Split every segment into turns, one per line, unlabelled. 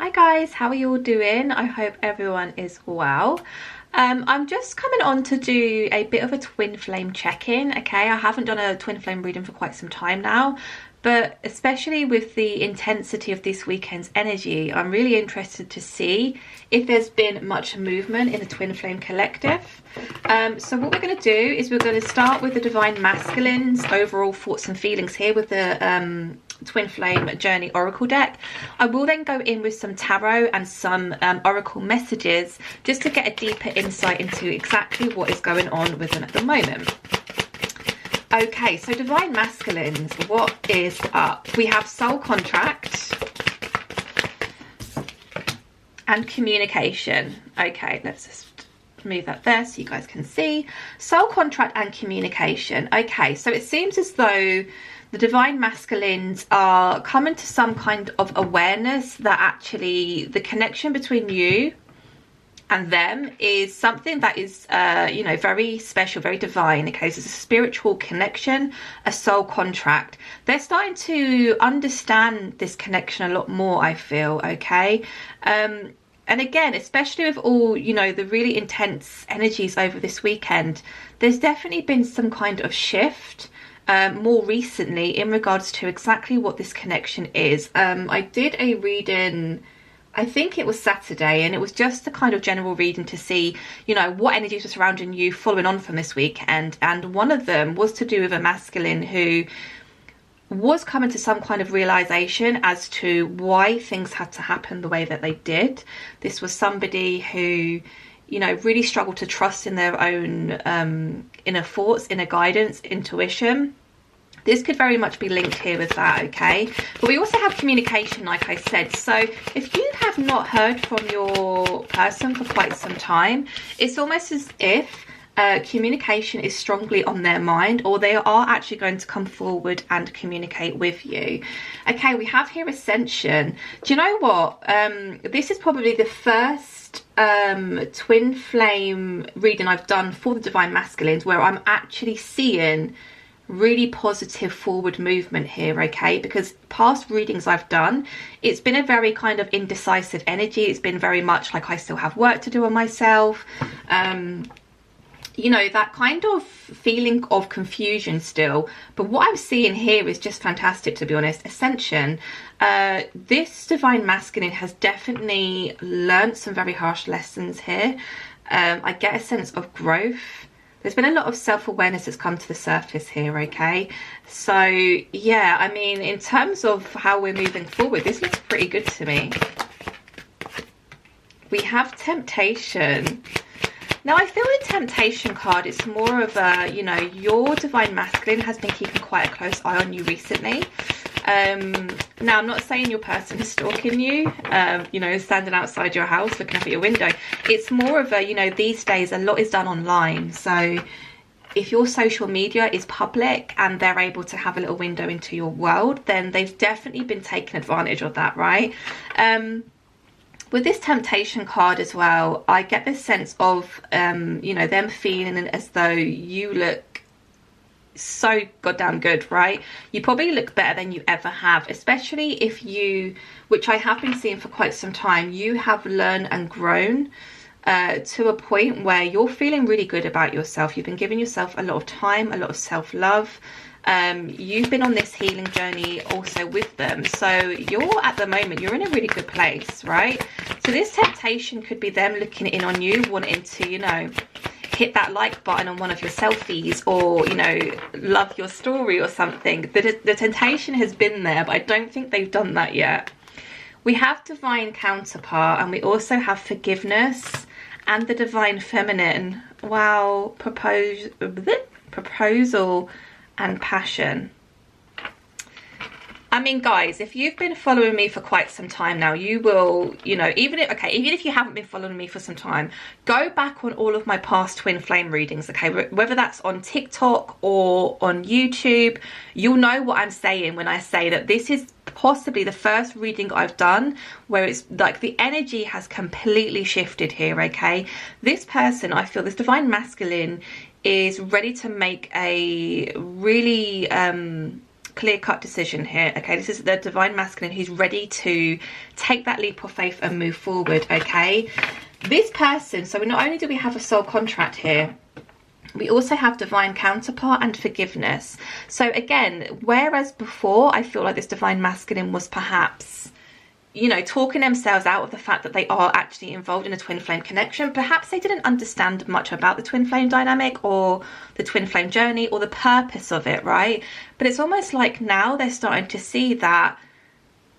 Hi guys, how are you all doing? I hope everyone is well. I'm just coming on to do a bit of a twin flame check-in. Okay, I haven't done a twin flame reading for quite some time now, but especially with the intensity of this weekend's energy, I'm really interested to see if there's been much movement in the twin flame collective. So what we're going to do is we're going to start with the divine masculine's overall thoughts and feelings here with the twin flame journey oracle deck. I will then go in with some tarot and some oracle messages just to get a deeper insight into exactly what is going on with them at the moment. Okay, so divine masculines, what is up? We have soul contract and communication. Okay, let's just move that there so you guys can see. Soul contract and communication. Okay, so it seems as though the divine masculines are coming to some kind of awareness that actually the connection between you and them is something that is you know, very special, very divine. Okay, so it's a spiritual connection, a soul contract. They're starting to understand this connection a lot more, I feel. Okay, and again, especially with all, you know, the really intense energies over this weekend, there's definitely been some kind of shift more recently in regards to exactly what this connection is. I did a reading, I think it was Saturday, and it was just a kind of general reading to see, you know, what energies were surrounding you following on from this weekend. And one of them was to do with a masculine who was coming to some kind of realization as to why things had to happen the way that they did. This was somebody who, you know, really struggled to trust in their own inner thoughts, inner guidance, intuition. This could very much be linked here with that, okay? But we also have communication, like I said. So if you have not heard from your person for quite some time, it's almost as if communication is strongly on their mind, or they are actually going to come forward and communicate with you. Okay, we have here ascension. Do you know what? This is probably the first twin flame reading I've done for the divine masculines where I'm actually seeing really positive forward movement here. Okay, because past readings I've done, it's been a very kind of indecisive energy. It's been very much like I still have work to do on myself. You know, that kind of feeling of confusion still. But what I'm seeing here is just fantastic, to be honest. Ascension. This divine masculine has definitely learned some very harsh lessons here. I get a sense of growth. There's been a lot of self-awareness that's come to the surface here, okay? So, yeah, I mean, in terms of how we're moving forward, this looks pretty good to me. We have temptation. Now, I feel the temptation card is more of a, you know, your divine masculine has been keeping quite a close eye on you recently. Now, I'm not saying your person is stalking you, you know, standing outside your house, looking up at your window. It's more of a, you know, these days a lot is done online. So if your social media is public and they're able to have a little window into your world, then they've definitely been taking advantage of that, right? With this temptation card as well, I get this sense of, you know, them feeling as though you look so goddamn good, right? You probably look better than you ever have, especially if you, which I have been seeing for quite some time, you have learned and grown to a point where you're feeling really good about yourself. You've been giving yourself a lot of time, a lot of self-love. You've been on this healing journey also with them, so you're at the moment, you're in a really good place, right? So this temptation could be them looking in on you, wanting to, you know, hit that like button on one of your selfies, or, you know, love your story or something. The temptation has been there, but I don't think they've done that yet. We have divine counterpart, and we also have forgiveness and the divine feminine. Wow, proposal and passion. I mean, guys, if you've been following me for quite some time now, you will, you know, even if you haven't been following me for some time, go back on all of my past twin flame readings, okay? Whether that's on TikTok or on YouTube, you'll know what I'm saying when I say that this is possibly the first reading I've done where it's like the energy has completely shifted here, okay? This person, I feel, this divine masculine is ready to make a really clear-cut decision here. Okay, this is the divine masculine who's ready to take that leap of faith and move forward. Okay, this person, so not only do we have a soul contract here, we also have divine counterpart and forgiveness. So again, whereas before I feel like this divine masculine was perhaps, you know, talking themselves out of the fact that they are actually involved in a twin flame connection. Perhaps they didn't understand much about the twin flame dynamic or the twin flame journey or the purpose of it, right? But it's almost like now they're starting to see that,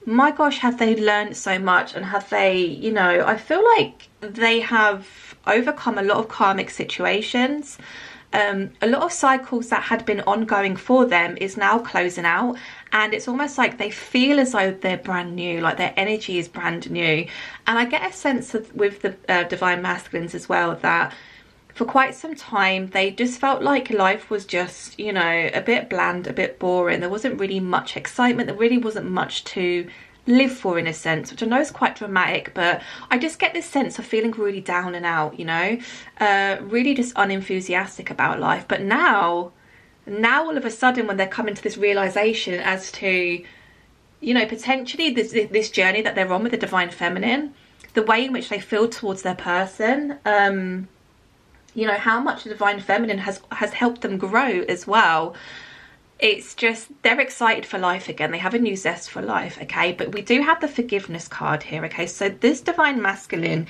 my gosh, have they learned so much, and have they, you know, I feel like they have overcome a lot of karmic situations. A lot of cycles that had been ongoing for them is now closing out, and it's almost like they feel as though they're brand new, like their energy is brand new. And I get a sense of, with the divine masculines as well, that for quite some time they just felt like life was just, you know, a bit bland, a bit boring. There wasn't really much excitement, there really wasn't much to live for, in a sense, which I know is quite dramatic, but I just get this sense of feeling really down and out, you know, really just unenthusiastic about life. But now all of a sudden, when they're coming to this realization as to, you know, potentially this journey that they're on with the divine feminine, the way in which they feel towards their person, you know, how much the divine feminine has helped them grow as well. It's just, they're excited for life again. They have a new zest for life, okay? But we do have the forgiveness card here, okay? So this divine masculine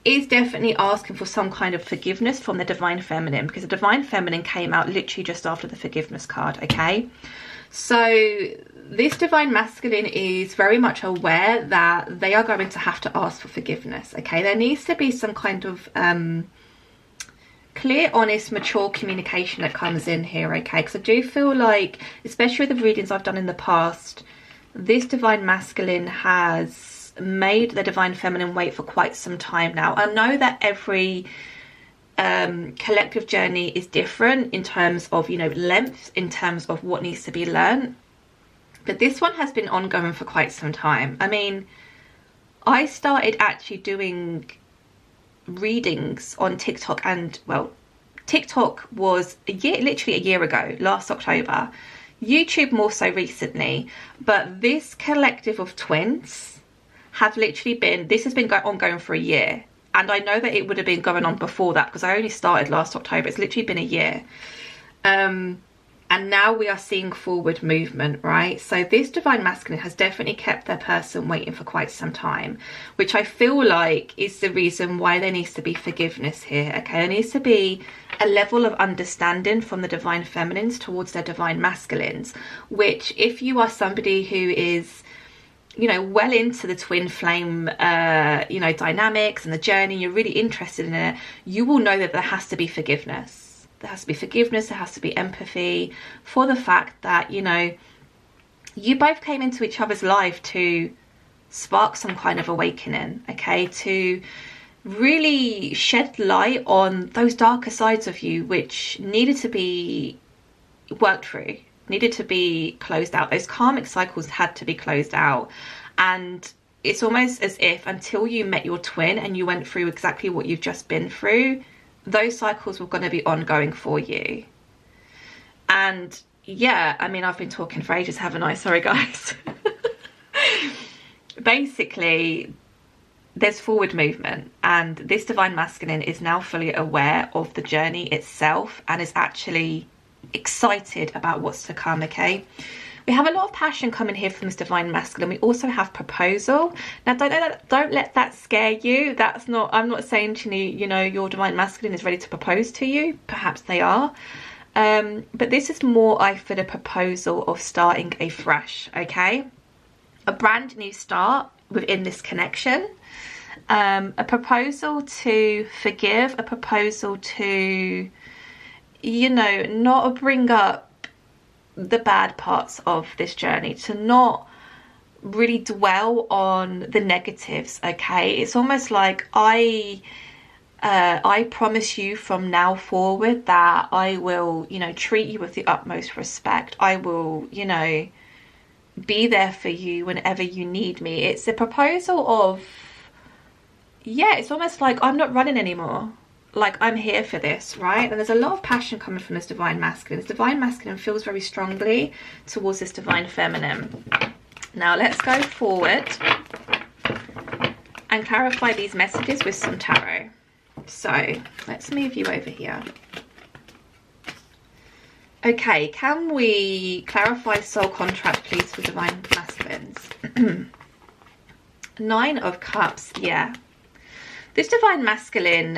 is definitely asking for some kind of forgiveness from the divine feminine, because the divine feminine came out literally just after the forgiveness card, okay? So this divine masculine is very much aware that they are going to have to ask for forgiveness, okay? There needs to be some kind of clear, honest, mature communication that comes in here, okay? Because I do feel like, especially with the readings I've done in the past, this divine masculine has made the divine feminine wait for quite some time now. I know that every collective journey is different in terms of, you know, length, in terms of what needs to be learned, but this one has been ongoing for quite some time. I mean, I started actually doing readings on TikTok, and well, TikTok was literally a year ago, last October. YouTube more so recently, but this collective of twins have literally been, this has been ongoing for a year, and I know that it would have been going on before that because I only started last October. It's literally been a year. And now we are seeing forward movement, right? So this divine masculine has definitely kept their person waiting for quite some time, which I feel like is the reason why there needs to be forgiveness here, okay? There needs to be a level of understanding from the divine feminines towards their divine masculines, which, if you are somebody who is, you know, well into the twin flame, you know, dynamics and the journey, you're really interested in it, you will know that there has to be forgiveness. There has to be forgiveness, there has to be empathy for the fact that, you know, you both came into each other's life to spark some kind of awakening, okay? To really shed light on those darker sides of you which needed to be worked through, needed to be closed out. Those karmic cycles had to be closed out. And it's almost as if until you met your twin and you went through exactly what you've just been through, those cycles were going to be ongoing for you. And yeah, I mean, I've been talking for ages, haven't I? Sorry, guys. Basically, there's forward movement, and this divine masculine is now fully aware of the journey itself and is actually excited about what's to come, okay? We have a lot of passion coming here from this divine masculine. We also have proposal. Now, don't let that scare you. That's not, I'm not saying to you, you know, your divine masculine is ready to propose to you. Perhaps they are. But this is more, I feel, a proposal of starting afresh, okay? A brand new start within this connection. A proposal to forgive, a proposal to, you know, not bring up the bad parts of this journey, to not really dwell on the negatives, okay? It's almost like I promise you from now forward that I will, you know, treat you with the utmost respect. I will, you know, be there for you whenever you need me. It's a proposal of, yeah, it's almost like I'm not running anymore. like, I'm here for this, right? And there's a lot of passion coming from this divine masculine. This divine masculine feels very strongly towards this divine feminine. Now let's go forward and clarify these messages with some tarot. So let's move you over here. Okay, can we clarify soul contract, please, for divine masculines? 9 of Cups, yeah. This divine masculine,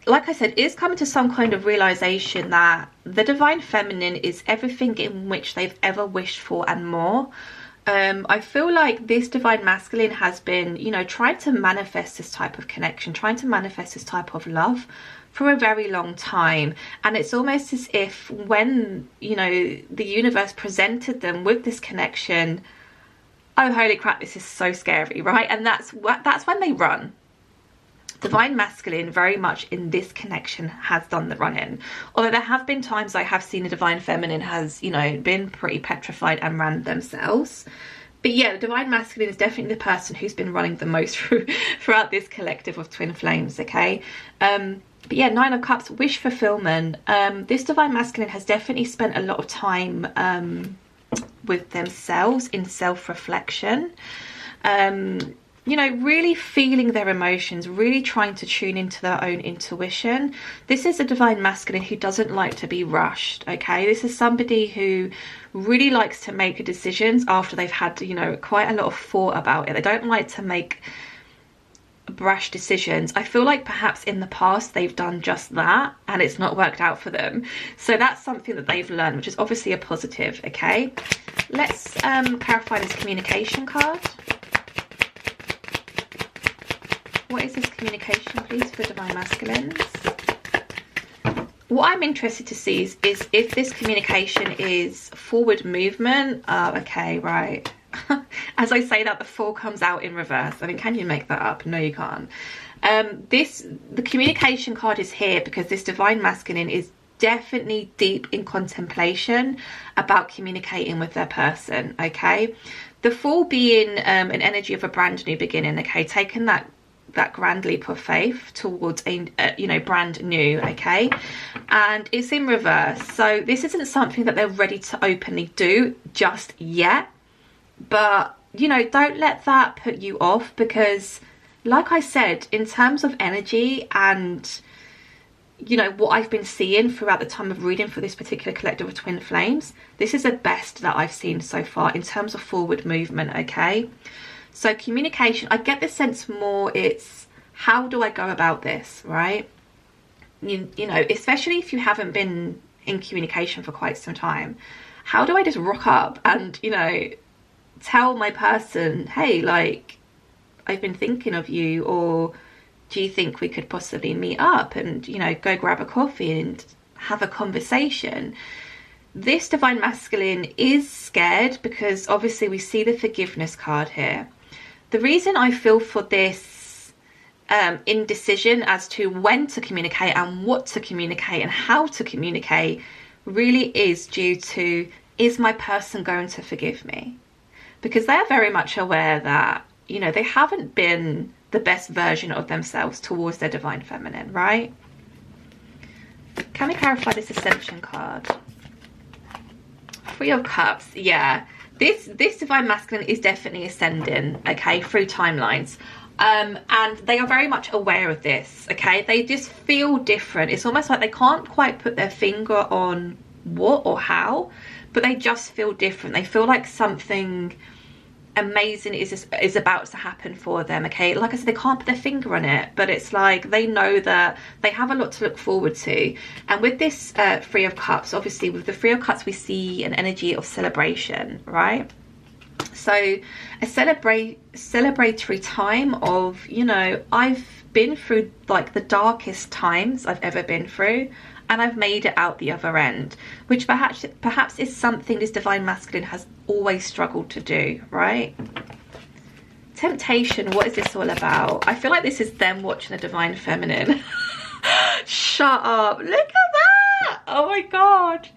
like I said, is coming to some kind of realization that the divine feminine is everything in which they've ever wished for and more. I feel like this divine masculine has been, you know, trying to manifest this type of connection, trying to manifest this type of love for a very long time. And it's almost as if when, you know, the universe presented them with this connection, oh, holy crap, this is so scary, right? And that's when they run. Divine masculine very much in this connection has done the running. Although there have been times I have seen a divine feminine has, you know, been pretty petrified and ran themselves. But yeah, the divine masculine is definitely the person who's been running the most throughout this collective of twin flames, okay? But yeah, 9 of Cups, wish fulfillment. This divine masculine has definitely spent a lot of time with themselves in self-reflection. You know, really feeling their emotions, really trying to tune into their own intuition. This is a divine masculine who doesn't like to be rushed, okay? This is somebody who really likes to make decisions after they've had, you know, quite a lot of thought about it. They don't like to make brash decisions. I feel like perhaps in the past they've done just that and it's not worked out for them. So that's something that they've learned, which is obviously a positive, okay? Let's clarify this communication card. What is this communication, please, for divine masculines? What I'm interested to see is if this communication is forward movement. Okay, right. As I say that, the 4 comes out in reverse. I mean, can you make that up? No, you can't. The communication card is here because this divine masculine is definitely deep in contemplation about communicating with their person, okay? The 4 being an energy of a brand new beginning, okay? Taking that grand leap of faith towards a you know, brand new, okay? And it's in reverse. So this isn't something that they're ready to openly do just yet. But, you know, don't let that put you off because, like I said, in terms of energy and, you know, what I've been seeing throughout the time of reading for this particular collective of twin flames, this is the best that I've seen so far in terms of forward movement, okay? So communication, I get the sense more it's how do I go about this, right? You know, especially if you haven't been in communication for quite some time. How do I just rock up and, you know, tell my person, hey, like, I've been thinking of you, or do you think we could possibly meet up and, you know, go grab a coffee and have a conversation? This divine masculine is scared because obviously we see the forgiveness card here. The reason I feel for this indecision as to when to communicate and what to communicate and how to communicate really is due to, is my person going to forgive me? Because they're very much aware that, you know, they haven't been the best version of themselves towards their divine feminine, right? Can we clarify this Ascension card? 3 of Cups, yeah. This divine masculine is definitely ascending, okay, through timelines. And they are very much aware of this, okay? They just feel different. It's almost like they can't quite put their finger on what or how, but they just feel different. They feel like something amazing is about to happen for them, okay? Like I said, they can't put their finger on it, but it's like they know that they have a lot to look forward to. And with this 3 of Cups, obviously with the 3 of Cups we see an energy of celebration, right? So a celebratory time of, you know, I've been through like the darkest times I've ever been through, and I've made it out the other end, which perhaps is something this divine masculine has always struggled to do, right? Temptation, what is this all about? I feel like this is them watching a divine feminine. Shut up, look at that, oh my god.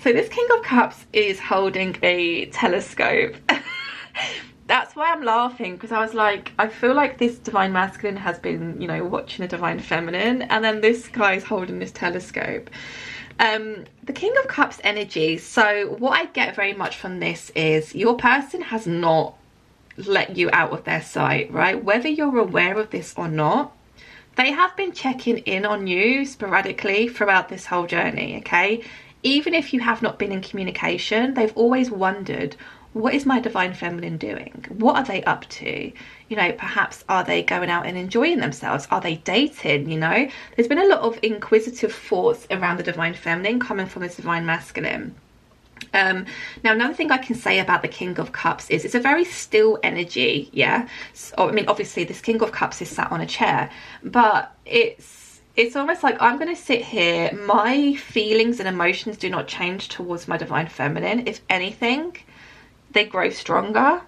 So this King of Cups is holding a telescope. That's why I'm laughing, because I was like, I feel like this divine masculine has been, you know, watching a divine feminine, and then this guy's holding this telescope. The King of Cups energy. So what I get very much from this is your person has not let you out of their sight, right? Whether you're aware of this or not, they have been checking in on you sporadically throughout this whole journey, okay? Even if you have not been in communication, they've always wondered, what is my divine feminine doing? What are they up to? You know, perhaps are they going out and enjoying themselves? Are they dating? You know, there's been a lot of inquisitive thoughts around the divine feminine coming from this divine masculine. Now another thing I can say about the King of Cups is it's a very still energy. Yeah, so, I mean, obviously this King of Cups is sat on a chair, but it's almost like I'm going to sit here, my feelings and emotions do not change towards my divine feminine. If anything, they grow stronger.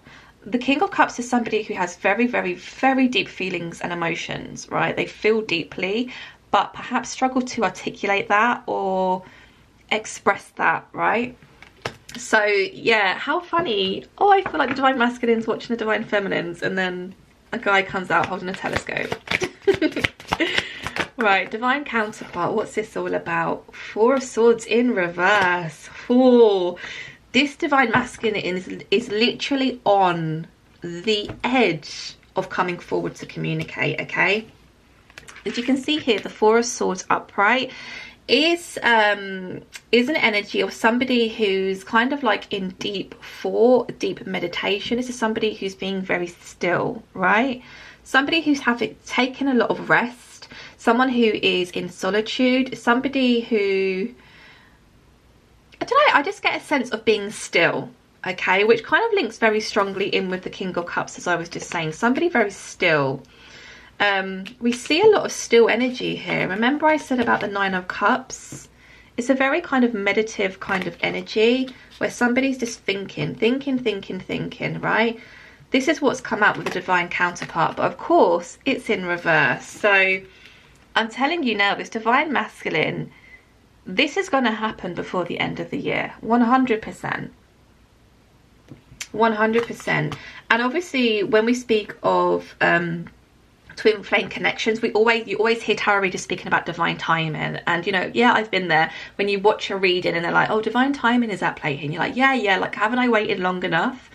The King of Cups is somebody who has very, very, very deep feelings and emotions, right? They feel deeply, but perhaps struggle to articulate that or express that, right? So yeah, how funny. Oh, I feel like the divine masculines watching the divine feminines, and then a guy comes out holding a telescope. Right, divine counterpart, what's this all about? Four of Swords in reverse. Oh, this divine masculine is literally on the edge of coming forward to communicate, okay? As you can see here, the Four of Swords upright is an energy of somebody who's kind of like in deep meditation. This is somebody who's being very still, right? Somebody who's taken a lot of rest, someone who is in solitude, somebody who, I don't know, I just get a sense of being still, okay, which kind of links very strongly in with the King of Cups, as I was just saying. Somebody very still. We see a lot of still energy here. Remember I said about the Nine of Cups? It's a very kind of meditative kind of energy where somebody's just thinking, right? This is what's come out with the divine counterpart, but of course it's in reverse. So I'm telling you now, this divine masculine, this is going to happen before the end of the year, 100%. 100%. And obviously when we speak of twin flame connections, you always hear tarot readers speaking about divine timing, and you know, yeah, I've been there. When you watch a reading and they're like, oh, divine timing is at play here, and you're like, yeah, like, haven't I waited long enough?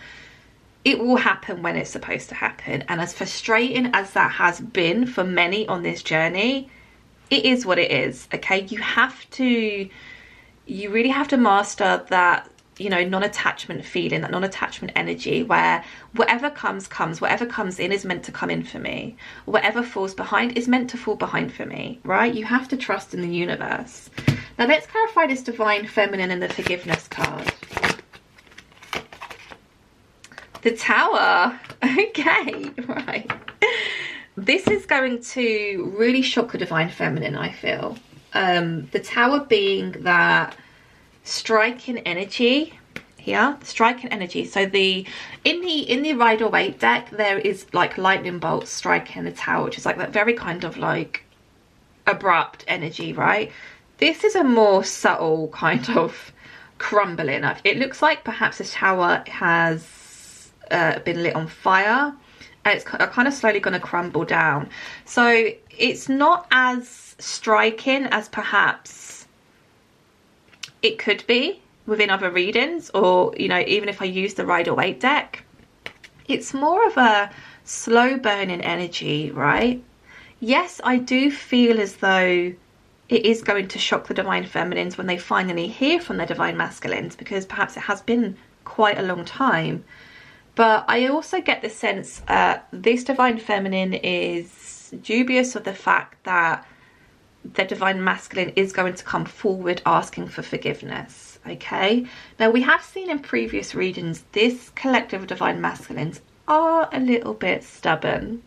It will happen when it's supposed to happen. And as frustrating as that has been for many on this journey, it is what it is, okay? You really have to master that, you know, non-attachment feeling, that non-attachment energy, where whatever comes, whatever comes in is meant to come in for me. Whatever falls behind is meant to fall behind for me, right? You have to trust in the universe. Now let's clarify this divine feminine and the forgiveness card. The Tower. Okay, right. This is going to really shock the divine feminine, I feel. The Tower being that striking energy here, striking energy. So in the Rider-Waite deck, there is like lightning bolts striking the Tower, which is like that very kind of like abrupt energy, right? This is a more subtle kind of crumbling. It looks like perhaps this tower has been lit on fire, and it's kind of slowly going to crumble down. So it's not as striking as perhaps it could be within other readings, or, you know, even if I use the Rider-Waite deck. It's more of a slow burning energy, right? Yes, I do feel as though it is going to shock the divine feminines when they finally hear from their divine masculines, because perhaps it has been quite a long time. But I also get the sense this divine feminine is dubious of the fact that the divine masculine is going to come forward asking for forgiveness, okay? Now, we have seen in previous readings, this collective of divine masculines are a little bit stubborn,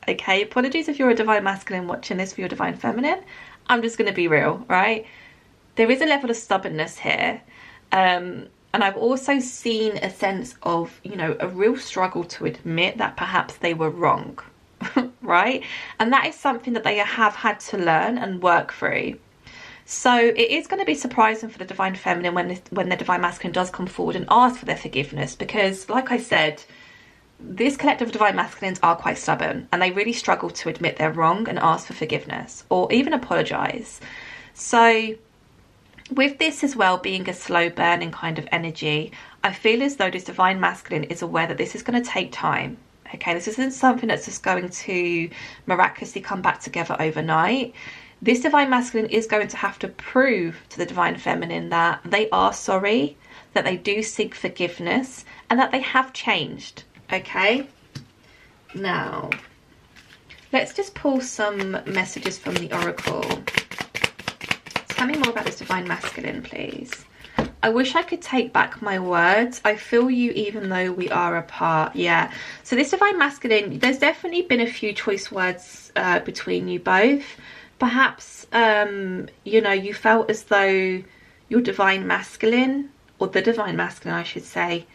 okay? Apologies if you're a divine masculine watching this for your divine feminine. I'm just going to be real, right? There is a level of stubbornness here. And I've also seen a sense of, you know, a real struggle to admit that perhaps they were wrong, right? And that is something that they have had to learn and work through. So it is going to be surprising for the divine feminine when the divine masculine does come forward and ask for their forgiveness, because like I said, this collective of divine masculines are quite stubborn, and they really struggle to admit they're wrong and ask for forgiveness or even apologize. So with this as well being a slow burning kind of energy, I feel as though this divine masculine is aware that this is going to take time. Okay, this isn't something that's just going to miraculously come back together overnight. This divine masculine is going to have to prove to the divine feminine that they are sorry, that they do seek forgiveness, and that they have changed. Okay, now let's just pull some messages from the oracle. Tell me more about this divine masculine, please. I wish I could take back my words. I feel you even though we are apart. Yeah, so this divine masculine, there's definitely been a few choice words between you both. Perhaps you know, you felt as though your divine masculine, or the divine masculine I should say,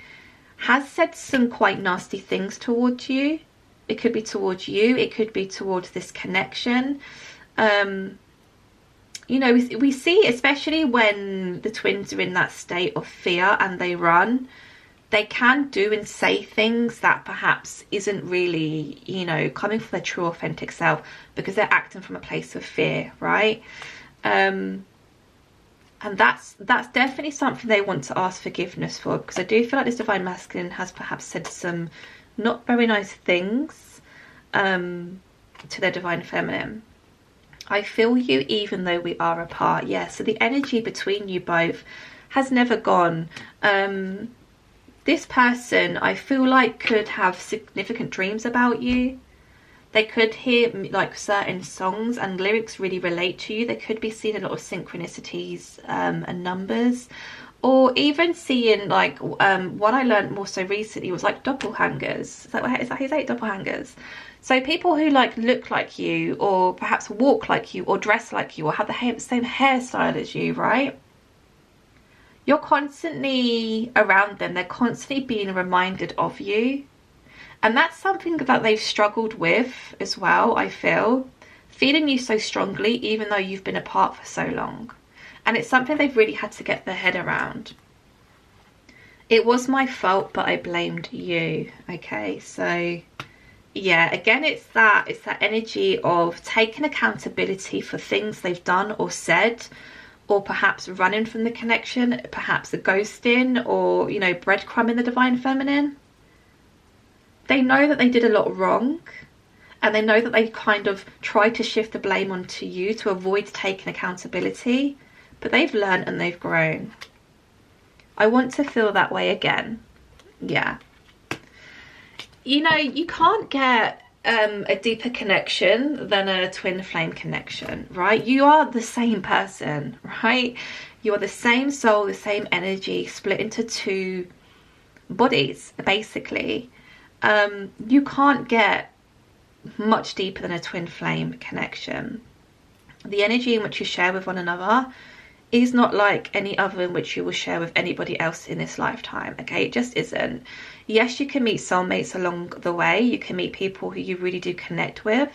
has said some quite nasty things towards you. It could be towards you, it could be towards this connection. You know, we see, especially when the twins are in that state of fear and they run, they can do and say things that perhaps isn't really, you know, coming from their true authentic self, because they're acting from a place of fear, right? And that's definitely something they want to ask forgiveness for, because I do feel like this divine masculine has perhaps said some not very nice things to their divine feminine. I feel you even though we are apart. Yeah, so the energy between you both has never gone. This person, I feel like, could have significant dreams about you. They could hear like certain songs and lyrics really relate to you. They could be seeing a lot of synchronicities and numbers, or even seeing like what I learned more so recently was like doppelgangers. Is that how you say it? Doppelgangers. So people who like look like you, or perhaps walk like you, or dress like you, or have the same hairstyle as you, right? You're constantly around them. They're constantly being reminded of you. And that's something that they've struggled with as well, I feel. Feeling you so strongly, even though you've been apart for so long. And it's something they've really had to get their head around. It was my fault, but I blamed you. Okay, so yeah, again, it's that energy of taking accountability for things they've done or said, or perhaps running from the connection, perhaps a ghosting, or, you know, breadcrumbing the divine feminine. They know that they did a lot wrong, and they know that they kind of tried to shift the blame onto you to avoid taking accountability, but they've learned and they've grown. I want to feel that way again. Yeah. You know, you can't get a deeper connection than a twin flame connection, right? You are the same person, right? You are the same soul, the same energy, split into two bodies, basically. You can't get much deeper than a twin flame connection. The energy in which you share with one another is not like any other in which you will share with anybody else in this lifetime. Okay, it just isn't. Yes, you can meet soulmates along the way. You can meet people who you really do connect with,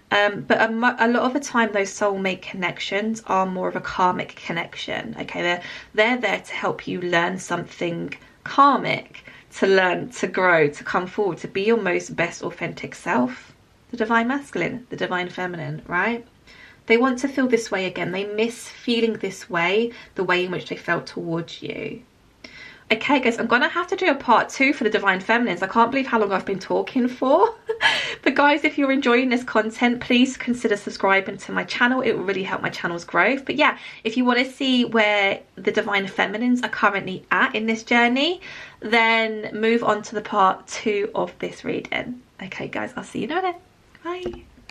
but a lot of the time those soulmate connections are more of a karmic connection. Okay, they're there to help you learn something karmic, to learn, to grow, to come forward, to be your most best authentic self. The divine masculine, the divine feminine, right? They want to feel this way again. They miss feeling this way, the way in which they felt towards you. Okay, guys, I'm going to have to do a part 2 for the divine feminines. I can't believe how long I've been talking for. But guys, if you're enjoying this content, please consider subscribing to my channel. It will really help my channel's growth. But yeah, if you want to see where the divine feminines are currently at in this journey, then move on to the part 2 of this reading. Okay, guys, I'll see you in a minute. Bye.